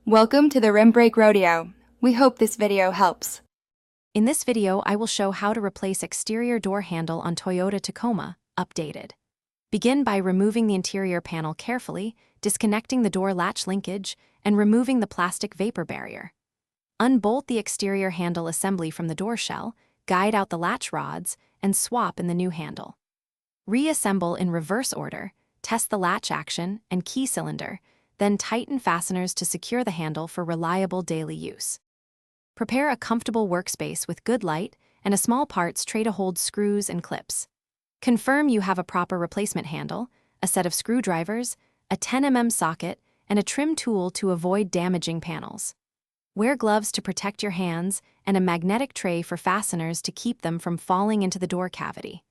Welcome to the Rim Brake Rodeo. We hope this video helps. In this video, I will show how to replace exterior door handle on Toyota Tacoma, updated. Begin by removing the interior panel carefully, disconnecting the door latch linkage, and removing the plastic vapor barrier. Unbolt the exterior handle assembly from the door shell, guide out the latch rods, and swap in the new handle. Reassemble in reverse order, test the latch action and key cylinder, then tighten fasteners to secure the handle for reliable daily use. Prepare a comfortable workspace with good light and a small parts tray to hold screws and clips. Confirm you have a proper replacement handle, a set of screwdrivers, a 10 mm socket, and a trim tool to avoid damaging panels. Wear gloves to protect your hands and a magnetic tray for fasteners to keep them from falling into the door cavity.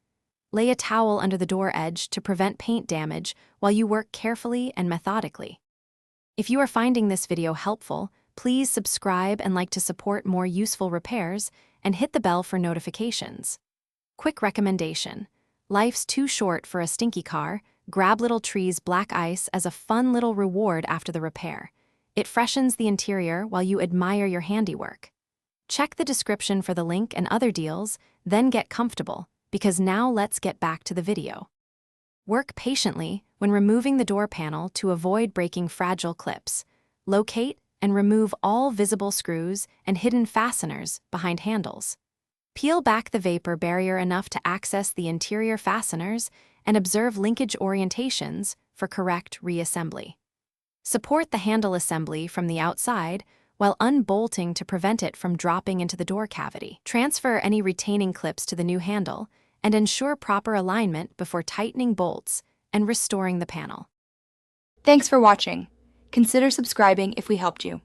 Lay a towel under the door edge to prevent paint damage while you work carefully and methodically. If you are finding this video helpful, please subscribe and like to support more useful repairs and hit the bell for notifications. Quick recommendation: life's too short for a stinky car. Grab Little Tree's black ice as a fun little reward after the repair. It freshens the interior while you admire your handiwork. Check the description for the link and other deals, then get comfortable, because now let's get back to the video. Work patiently when removing the door panel to avoid breaking fragile clips. Locate and remove all visible screws and hidden fasteners behind handles. Peel back the vapor barrier enough to access the interior fasteners and observe linkage orientations for correct reassembly. Support the handle assembly from the outside while unbolting to prevent it from dropping into the door cavity. Transfer any retaining clips to the new handle and ensure proper alignment before tightening bolts and restoring the panel. Thanks for watching. Consider subscribing if we helped you.